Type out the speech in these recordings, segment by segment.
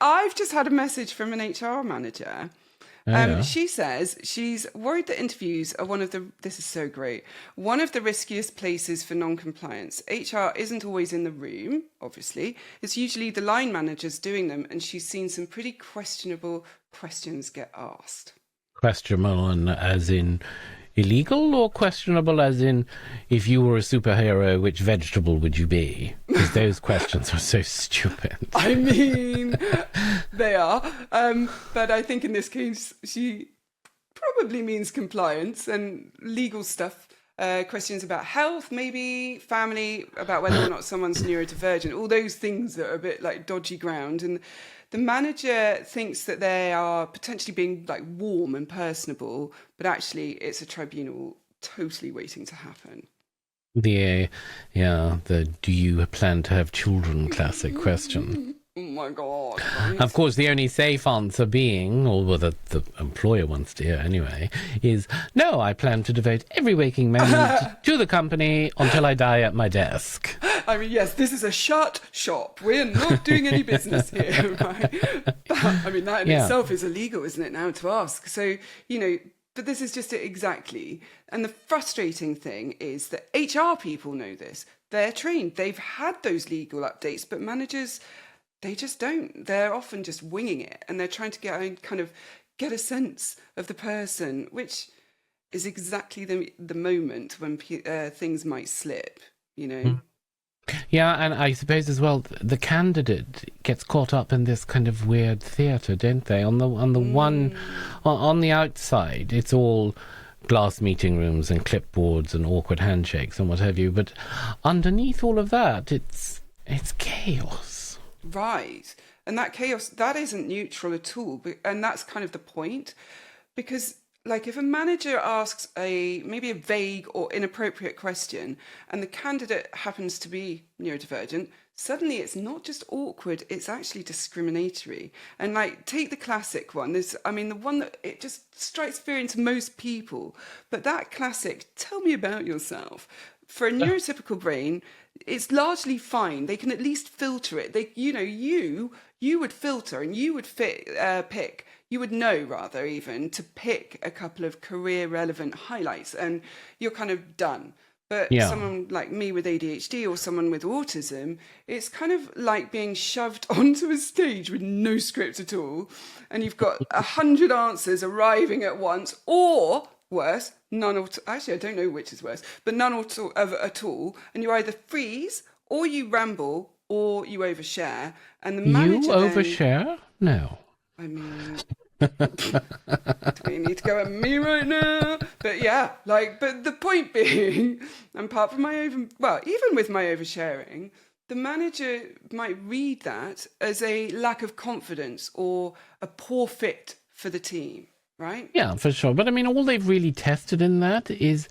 I've just had a message from an HR manager. Oh, yeah. She says she's worried that interviews are this is so great, one of the riskiest places for non-compliance. HR isn't always in the room, obviously. It's usually the line managers doing them, and she's seen some pretty questionable questions get asked. Questionable and as in illegal, or questionable as in if you were a superhero, which vegetable would you be? Because those questions are so stupid. I mean, they are. But I think in this case, she probably means compliance and legal stuff. Questions about health, maybe family, about whether or not someone's neurodivergent, all those things that are a bit like dodgy ground. And the manager thinks that they are potentially being like warm and personable, but actually it's a tribunal totally waiting to happen. The do you plan to have children classic question. Oh my God. Of course, the only safe answer being, or well, the employer wants to hear anyway, is no, I plan to devote every waking moment to the company until I die at my desk. I mean, yes, this is a shut shop. We're not doing any business here, right? But, I mean, that in itself is illegal, isn't it, now to ask? So, but this is just it exactly. And the frustrating thing is that HR people know this. They're trained. They've had those legal updates, but managers, they just don't. They're often just winging it, and they're trying to get a sense of the person, which is exactly the moment when things might slip, Yeah, and I suppose as well, the candidate gets caught up in this kind of weird theatre, don't they? On the outside, it's all glass meeting rooms and clipboards and awkward handshakes and what have you, but underneath all of that, it's chaos. Right. And that chaos, that isn't neutral at all. And that's kind of the point. Because, like, if a manager asks maybe a vague or inappropriate question and the candidate happens to be neurodivergent, suddenly it's not just awkward, it's actually discriminatory. And, like, take the classic one. The one that it just strikes fear into most people. But that classic, tell me about yourself. For a neurotypical brain, it's largely fine. They can at least filter it. You would filter and you would pick. You would know, rather, even to pick a couple of career relevant highlights, and you're kind of done. But someone like me with ADHD or someone with autism, it's kind of like being shoved onto a stage with no script at all, and you've got 100 answers arriving at once, or worse, none at all. Actually, I don't know which is worse, but none at all. And you either freeze, or you ramble, or you overshare. And the manager overshare? No. I mean, do we need to go at me right now? But but the point being, apart from even with my oversharing, the manager might read that as a lack of confidence or a poor fit for the team. Right? Yeah, for sure. But I mean, all they've really tested in that is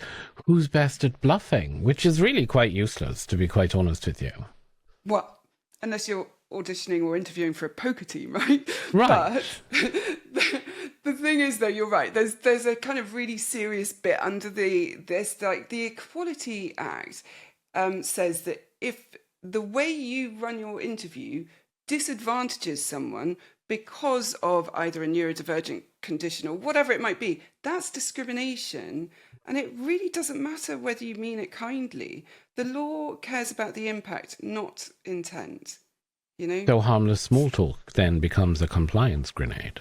who's best at bluffing, which is really quite useless, to be quite honest with you. Well, unless you're auditioning or interviewing for a poker team, right? Right. But the thing is, though, you're right. There's a kind of really serious bit under the Equality Act says that if the way you run your interview disadvantages someone because of either a neurodivergent condition or whatever it might be, that's discrimination. And it really doesn't matter whether you mean it kindly. The law cares about the impact, not intent. So harmless small talk then becomes a compliance grenade.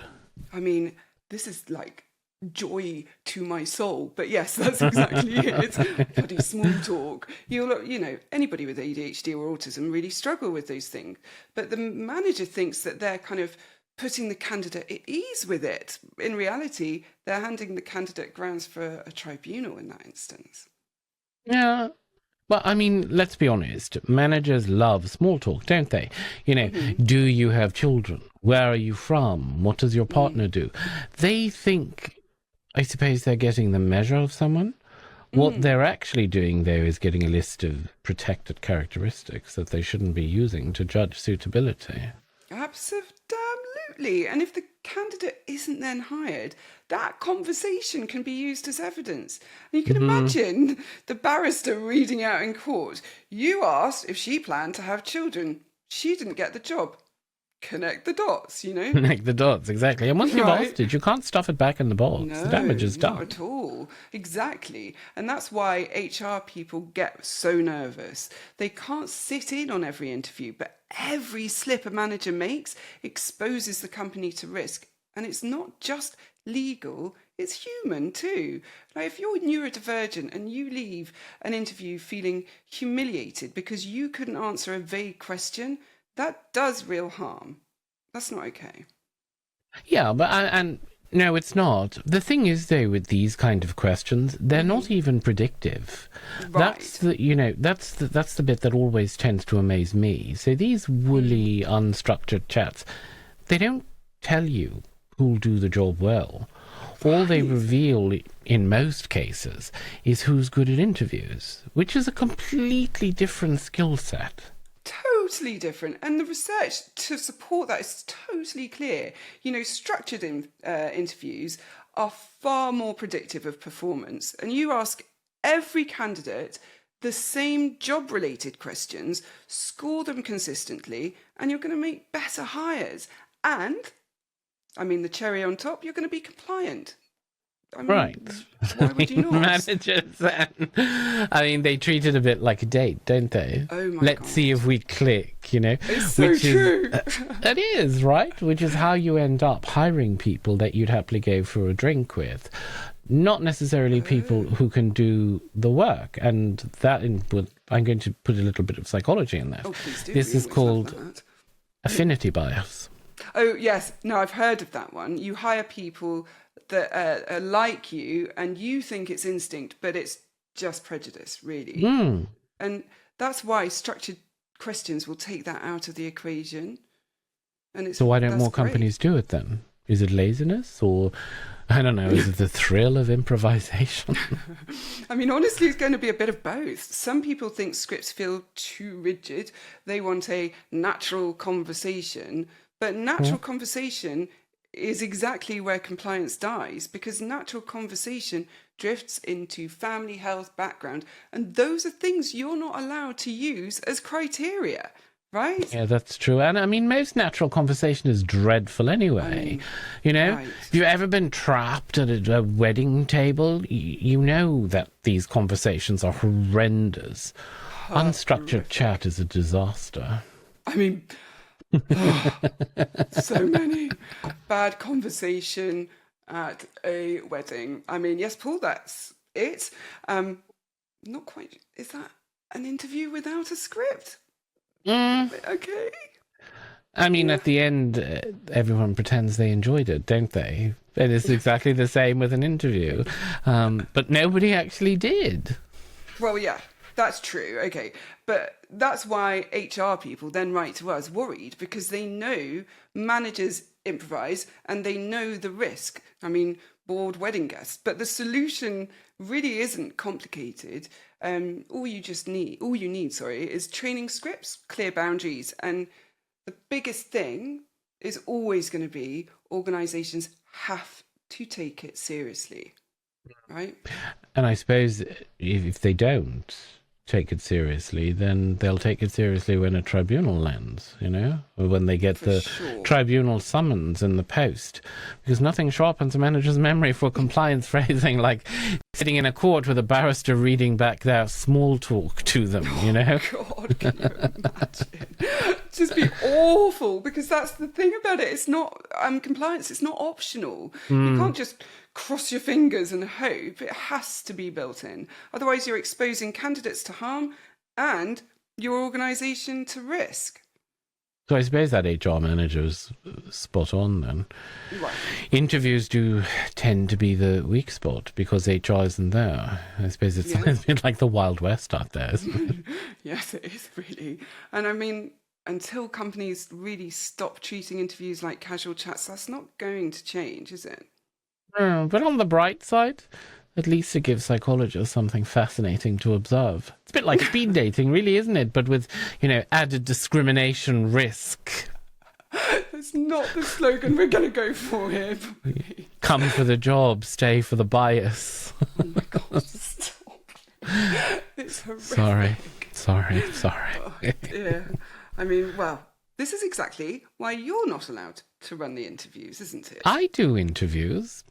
I mean, this is like joy to my soul. But yes, that's exactly it. It's bloody small talk. Anybody with ADHD or autism really struggle with those things. But the manager thinks that they're kind of putting the candidate at ease with it. In reality, they're handing the candidate grounds for a tribunal in that instance. Yeah. Well, I mean, let's be honest. Managers love small talk, don't they? Do you have children? Where are you from? What does your partner do? They think, I suppose, they're getting the measure of someone. What they're actually doing, though, is getting a list of protected characteristics that they shouldn't be using to judge suitability. Absolutely. And if the candidate isn't then hired, that conversation can be used as evidence. And you can imagine the barrister reading out in court, you asked if she planned to have children. She didn't get the job. connect the dots, you know? Connect the dots, exactly. And once you've Right. asked it, you can't stuff it back in the box. No, The damage is not done. at all. Exactly. And that's why HR people get so nervous. They can't sit in on every interview, but every slip a manager makes exposes the company to risk. And it's not just legal, it's human too. Like if you're neurodivergent and you leave an interview feeling humiliated because you couldn't answer a vague question, that does real harm. That's not okay. Yeah, but and no, it's not. The thing is, though, with these kind of questions, they're not even predictive. That's Right. that's the bit that always tends to amaze me. So these woolly, unstructured chats, they don't tell you who'll do the job well. All they reveal, in most cases, is who's good at interviews, which is a completely different skill set. Totally different. And the research to support that is totally clear. You know, interviews are far more predictive of performance. And you ask every candidate the same job-related questions, score them consistently, and you're going to make better hires. And, I mean, the cherry on top, you're going to be compliant. I mean, Right. why would you not? Managers, I mean, they treat it a bit like a date, don't they? Oh my Let's God. see if we click, you know? It's so Which true. It is, right? Which is how you end up hiring people that you'd happily go for a drink with. Not necessarily people who can do the work. And I'm going to put a little bit of psychology in that. Oh, please do. This We is always called love that. affinity bias. Oh, yes. No, I've heard of that one. You hire people that are like you and you think it's instinct, but it's just prejudice, really. Hmm. And that's why structured questions will take that out of the equation. And So why don't that's more great. companies do it then? Is it laziness or, I don't know, is it the thrill of improvisation? I mean, honestly, it's going to be a bit of both. Some people think scripts feel too rigid. They want a natural conversation. But natural conversation is exactly where compliance dies, because natural conversation drifts into family, health, background. And those are things you're not allowed to use as criteria, right? Yeah, that's true. And I mean, most natural conversation is dreadful anyway. You know, right. if you've ever been trapped at a wedding table, you know that these conversations are horrendous. Unstructured chat is a disaster. I mean, so many bad conversation at a wedding. I mean, yes, Paul, that's it. Not quite. Is that an interview without a script? Okay. I mean, at the end, everyone pretends they enjoyed it, don't they? And it's exactly the same with an interview. But nobody actually did. Well, yeah, that's true. Okay. But that's why HR people then write to us worried, because they know managers improvise and they know the risk. I mean, bored wedding guests. But the solution really isn't complicated. All you need, is training scripts, clear boundaries. And the biggest thing is always going to be organizations have to take it seriously, right? And I suppose if they don't take it seriously, then they'll take it seriously when a tribunal lands, you know, or when they get the tribunal summons in the post. Because nothing sharpens a manager's memory for compliance phrasing like sitting in a court with a barrister reading back their small talk to them, you know? God, can you imagine? Just be awful, because that's the thing about it. It's not compliance. It's not optional. You can't just cross your fingers and hope. It has to be built in. Otherwise, you're exposing candidates to harm and your organisation to risk. So I suppose that HR manager is spot on then. Right. Interviews do tend to be the weak spot because HR isn't there. I suppose it's a bit like the Wild West out there, isn't it? Yes, it is really. And I mean, until companies really stop treating interviews like casual chats, that's not going to change, is it? But on the bright side, at least it gives psychologists something fascinating to observe. It's a bit like speed dating, really, isn't it? But with, added discrimination risk. That's not the slogan we're going to go for here. Come for the job, stay for the bias. Oh my God, stop. It's horrific. Sorry. Oh, dear. I mean, well, This is exactly why you're not allowed to run the interviews, isn't it? I do interviews.